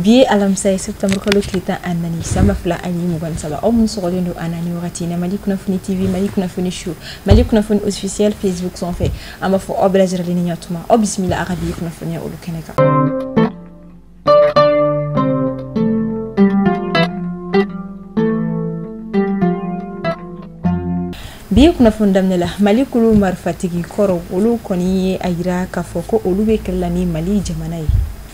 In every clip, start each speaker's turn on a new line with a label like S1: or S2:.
S1: bi alamsa septembre kalo kita anani sama fla ani mugan saba o mun sogolin do anani wakati na Mali Kunafoni TV, Mali Kunafoni Show, Mali Kunafoni officiel Facebook sont fait ama fo obrajer li nyatuma o bismillah arabi Kunafoni o lukeneka bi Kunafoni damnela Mali kulu marfatigi koro olu koni ayira kafoko olu be kelani Mali jamanai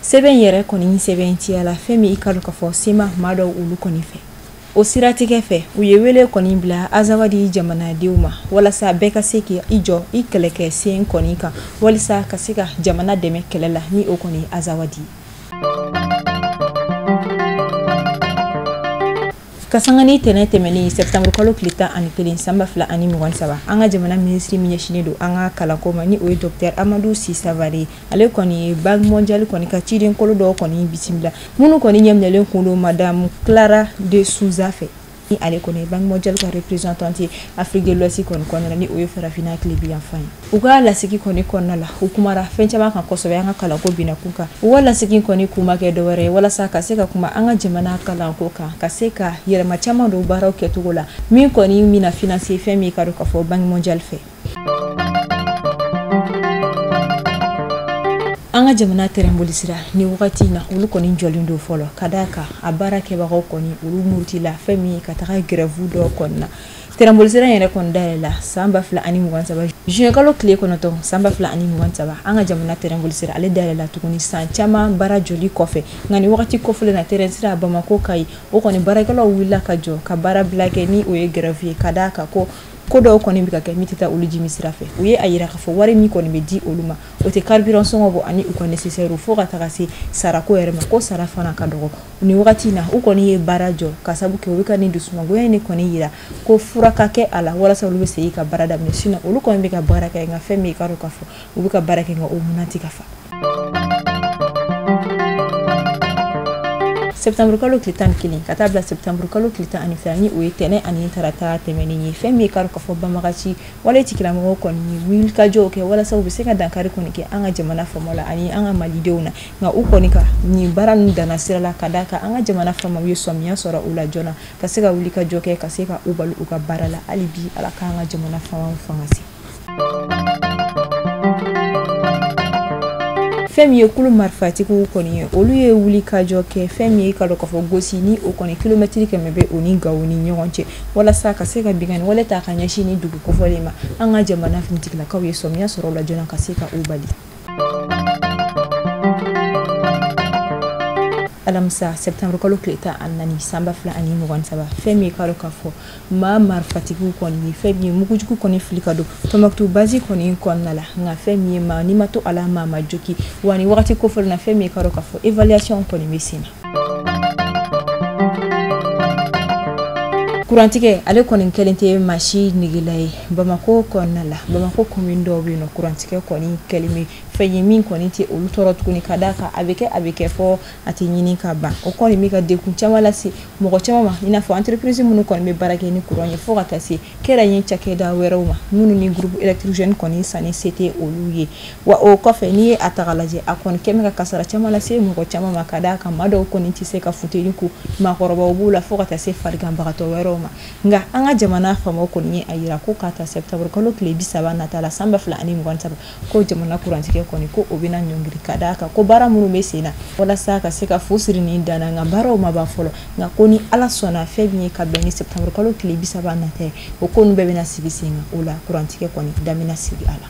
S1: seben yere koni seben ti ala femi ikalu kafo sima mado ulu koni fe o siratike fe uyewele koni bla azawadi jamana diuma wala sa beka seki ijo ikeleke sen koni ka wala sa kasika jamana deme kelela ni o koni azawadi kasangani temeni septembre kalo klita ani kelin samba fla ani mugan saba anga jamana ministry minyashine do anga kala koma ni o docteur Amadou Sisavare ale koni bank mondial koni ka chidin kolo do koni bisimla munu koni nyamnele kundo madame Clara de Souza fe ni ale koni bank mondial ko représentante Afrique de l'Ouest koni koni ni o fera final club enfin uga la siki koni konna la hukumara fencha ba kan kosobe anga kala ko bina kuka wala siki koni kuma ke do wore wala saka seka kuma anga jamana kala ko ka kaseka yere machama do baro ke tugola mi koni mina financer femi ka do ka fo bank mondial fe anga jamana terembolisira ni wakati na ulu koni njolindo folo kadaka abara ke ba koni ulu murtila femi ka ta grève do konna terembolisira yere kon dalela samba fla ani mugan saba je kalo clé kono to samba fla ani mugan saba anga jamana terembolisira ale dalela tukuni san chama bara joli kofe ngani wakati kofle na terensira Bamako kai o koni bara kala willa ka jo ka bara blake ni o ye grève kadaka ko kodo koni bika ke mitita uluji misirafe uye ayira ka fo wari mi koni be di oluma o te carburant songo bo ani uko nécessaire fo ka takasi sarako yerema ko sarafana ka dogo ni wakati na ukoni ye barajo kasabu ke wika ni dusuma goya ni koni yira ko furaka ke ala wala sa ulube seyi ka barada mnesina uluko mbika baraka nga femi ka ro ka fo ubika baraka nga o munati ka fa septembre kalo klitan kilin katabla septembre kalo klitan ani fani o yetene ani tarata temeni ni femi karo ka fo bamagachi wala tikila mo ko ni wil ka joke wala sabu seka dankari ko ni ke anga jamana famola ani anga malidewna nga uko ni ka ni baran dana sirala kadaka anga jamana fama wi somya sora ula jona kaseka wili ka joke kaseka ubalu uka barala alibi ala ka anga jamana fama fangasi femi yekulu marfati ku koni olu ye wuli ka joke femi ye kalo ka fo gosi ni o koni kilometri kemebe oni gawoni nyonche wala sa ka seka bigani wala ta kanya shini dugu ko folema anga jamana fintikla ka wi somya soro la jona ka seka ubali alamsa septembre kalo kleta anani samba fla ani mugan saba femi kalo ka fo ma marfati ku koni femi mukujuku koni flikado tomaktu bazi koni konnala nga femi ma ni mato ala mama joki wani wakati ko fo na femi kalo ka fo evaluation koni mesina kurantike ale koni kelente mashi nigilay Bamako konnala Bamako commune do bino kurantike koni kelimi feyimi koni ti olu torot kuni kadaka abeke fo ati nyini ka ba o koni mi ka dekun chamala si mogo chama ina fo entreprise munu koni me barake ni kuronye fo kata si kera yin chakeda weroma munu ni groupe électrogène koni sani c'était oluye wa o kofe ni atagalaje akon kemeka kasara chamala si mogo chama makadaka mado koni ti se ka futeni ku makoroba obula fo kata se farigamba to weroma nga anga jamana famo koni ayira ko kata septembre kolo klebi saba natala samba fla ani mugan saba ko jamana kurantike koni ko obina nyongiri kadaka ko bara munu mesina wala saka seka fusiri ni dana nga bara o mabafolo nga koni ala sona febni ka beni septembre kolo klebi saba nate o konu bebe na sibisinga ola kurantike koni damina sigi ala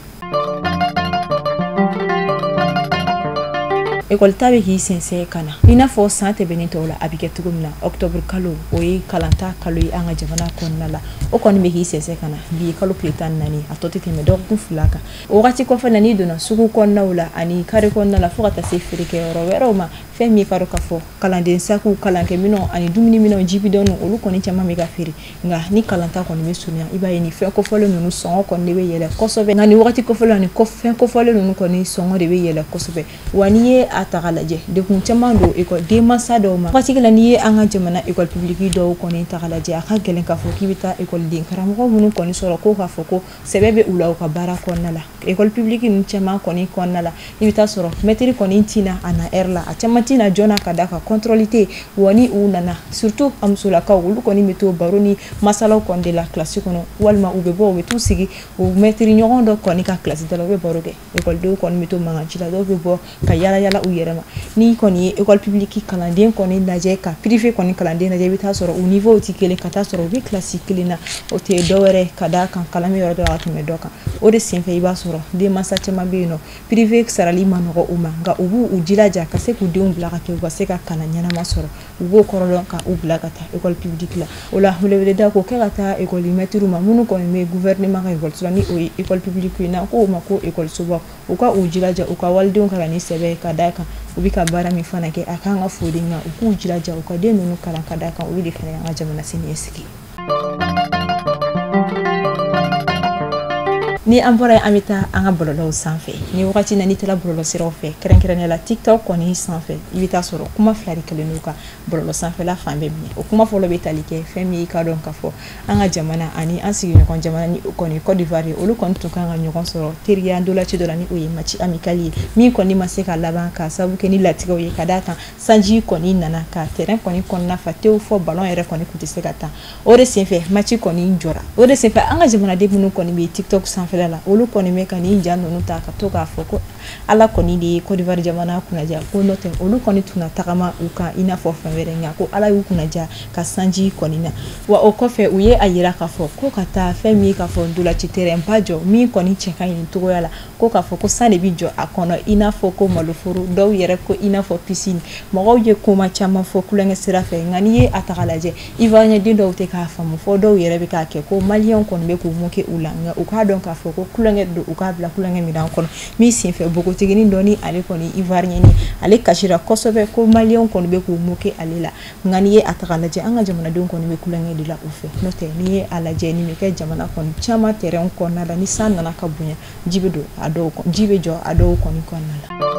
S1: école tabe ki sense kana ina fo sante benito la abike tugumna octobre kalo oyi kalanta kalo yi anga jamana konnala o koni me ki sense kana bi kalo kletan nani atoti teme do ku fulaka o gati ko fana ni dona sugu konnawla ani kare konnala fo gata se frike ro ma femi karo ka fo kalande saku kalanke mino ani dumini mino jibi donu olu koni chama me ga firi nga ni kalanta koni me sunya iba ni fe ko folo nunu songo koni be yele kosobe ngani wakati ko folo ni ko fe ko folo nunu koni songo de be yele kosobe wani atagalaje de kun chama do école de masado ma wakati la ni anga jamana école publique do koni tagalaje aka gelen ka fo kibita école din karamo munu koni soro ko ka fo ko sebebe ula ka bara konnala école publique ni chama koni konnala ibita soro metri koni tina ana erla a chama kuma tina jona kadaka contrôlité woni u nana surtout amsula ka wulu koni meto baroni masala konde la classe kono walma ube bo be tout sigi o mettre ñogon do koni ka classe de la be boroge école do koni meto manga ci la do be bo ka yala u yerema ni koni école publique kalandien koni naje ka privé koni kalandien naje bita soro au niveau tikele kata soro be classique lina o te dowere kada kan kalami yoro do atme doka o de sin fe iba soro de masache mabino privé sarali manoko uma nga ubu ujilaja ka se ku de umbla ka ke se ka kana nyana masoro ubu korolon ka ubla kata école publique la ola hulele da ko kata école metru mamunu ko me gouvernement ka école soni o école publique na ko ma ko école suba o ka ujilaja o ka walde on kala ni sebe kadaka ubika bara mi fana ke akanga fudinga uku ujilaja o ka de nunu kala kadaka o wili kana ya jamana sini esiki ni ambora amita anga bololo sanfé ni wakati na nitela bololo sirofe kerenkerene la TikTok koni sanfé ibita soro kuma flari kelenuka bololo sanfé la fambe mi o kuma folo betalike femi ka don kafo anga jamana ani ansigi kon jamana ni koni Côte d'Ivoire o lu kon to kanga nyokon soro teria ndola ci dolani o machi amikali mi koni maseka laban ka sabu ke ni latigo ye kadata sanji koni nana ka terrain koni kon na fateo fo ballon ere koni kuti sekata o de senfé machi koni njora o de senfé anga jamana de bunu koni bi TikTok sanfé la olu koni meka ni njano nuta ka toka foko ala koni di Côte d'Ivoire jamana kunaja ko note olu koni tuna takama uka ina fo fawere nya ko ala yu kunaja ka sanji koni na wa okofe uye ayira ka fo ko kata femi ka fo ndula chitere mpajo mi koni cheka ni togo yala ko ka fo ko sane bijo akono ina fo ko malufuru do yere ko ina fo piscine mo ye ko ma chama fo kulenge sirafe ngani ye atakalaje ivanya dindo ute ka famu fo do yere be ka ke ko malion koni be ko muke ulanga uka don ka fo ko kulenge do uka bla kulenge mi dan kono mi sin fe boko tigini ndoni ale koni ivarien ni ale kashira kosobe ko malion koni be ko muke alela ngani ye atakalaje anga jamana don koni be kulenge de la ufe note ni ye alaje ni me ke jamana koni chama terrain kona la ni san na kabunya jibe do ado ko jibe jo ado koni kona la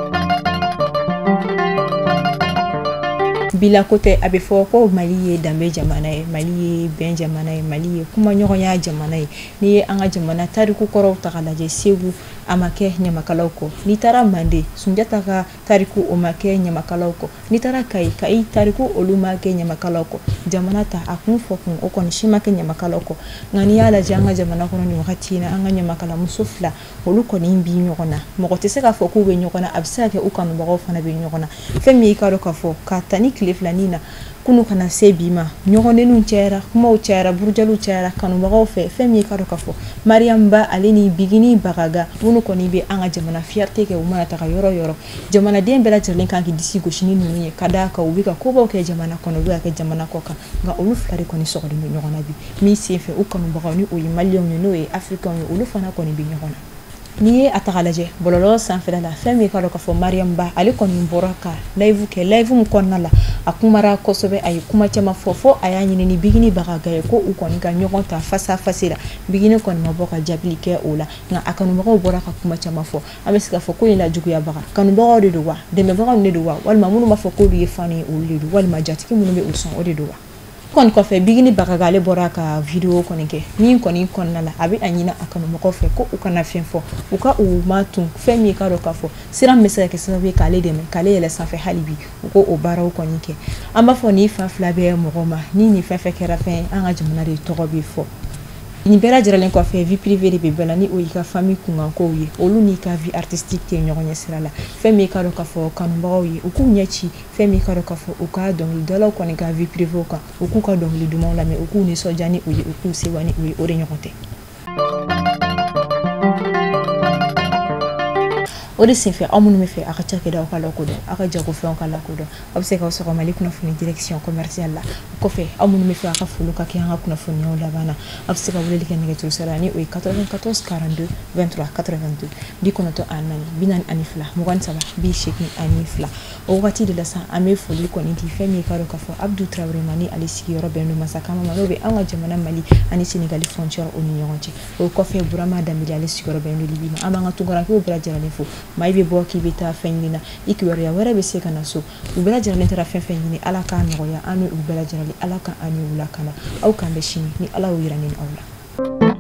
S1: bila kote abe fo ko mali dambe jamana e mali ben jamana e mali kuma nyonya jamana e ni anga jamana tariku koro takalaje sewu amake nyamakalaoko ni tara mande sunjata ka tariku omake nyamakalaoko ni tara kai tariku olumake nyamakalaoko jamana ta akun fokun okon shimake nyamakalaoko ngani ala janga jamana kono ni wakati na anga nyamakala musufla oluko ni mbi nyokona mokote seka foku be nyokona absake ukanu bago fana be nyokona femi ka do ka fo ka tani kleflanina kunu kana sebima nyogone nun chera kuma u chera burjalu chera kanu bago femi ka do ka fo mariamba aleni bigini bagaga bunu koni be anga jamana fierté ke umana ta yoro jamana dembela jerlen kan ki disi go shini nunu ye kada ka ubika ko ba ke jamana kono be ke jamana koka nga ulu flari koni so do nyogona bi mi sefe ukanu bago ni o malion no e africain ulu fana koni bi nyogona ni atakalaje bololo sanfela la femi ka do ka fo mariamba ali koni mboraka live mu konna la akumara kosobe ay kuma chama fofo ayanyini ni bigini bagaga ko ukoni ga nyokonta fasa fasila bigini koni maboka jablike ola nga akanu mako boraka kuma chama fo amesika fo ko ila jugu ya baga kanu baga de dowa de me baga ne dowa wal mamunu mafoko lu yefani ulu wal majatiki munu be uson ode dowa kon ko fe bigini bagaga le boraka video konike ni koni konna la abi anyina akanu mako fe ko ukana fenfo uka u matu femi ka do kafo siram mesa ke sabe kale de me kale ele sa fe halibi ko o baraw konike amba fo ni fa flabe mogoma ni fa fe kera fe anga jumna de to bi fo ni bela jiralen ko fe vie privée de bebela ni o yika famille kunga ko wi olu ni ka vie artistique te nyonya sirala femi ka do kafo kanu bawo yi uku nyachi femi ka do kafo uka don dola ko ni ka vie privée ko uku ka don li duma la me uku ni sojani o yi uku sewani o yi o de nyokote ode sefe amunu me fe akacha ke da kala ko do aka jago fe on kala ko do obse ka so ko malik na funi direction commerciale la ko fe amunu me fe aka fulu ka ki anga kuna funi on la bana obse ka wule ke ngeti usarani o 94 42 23 82 di kono to anani binan anifla mo wan saba bi sheki anifla o wati de la sa ame fulu ko ni ti fe mi ka do ka fo Abdou Traoré mani ali sigi robe no masaka mama robe anga jamana mali ani Senegal frontière o ni yonche o ko fe burama damili ali sigi robe no libima amanga tungara ko bra jara fo maibe boki bita fengina ikiwari ya wara bese kana so ubela jarale tara fengini ala ka noya anu ubela jarale ala ka ani ulakana au kan beshini ni ala wirani aula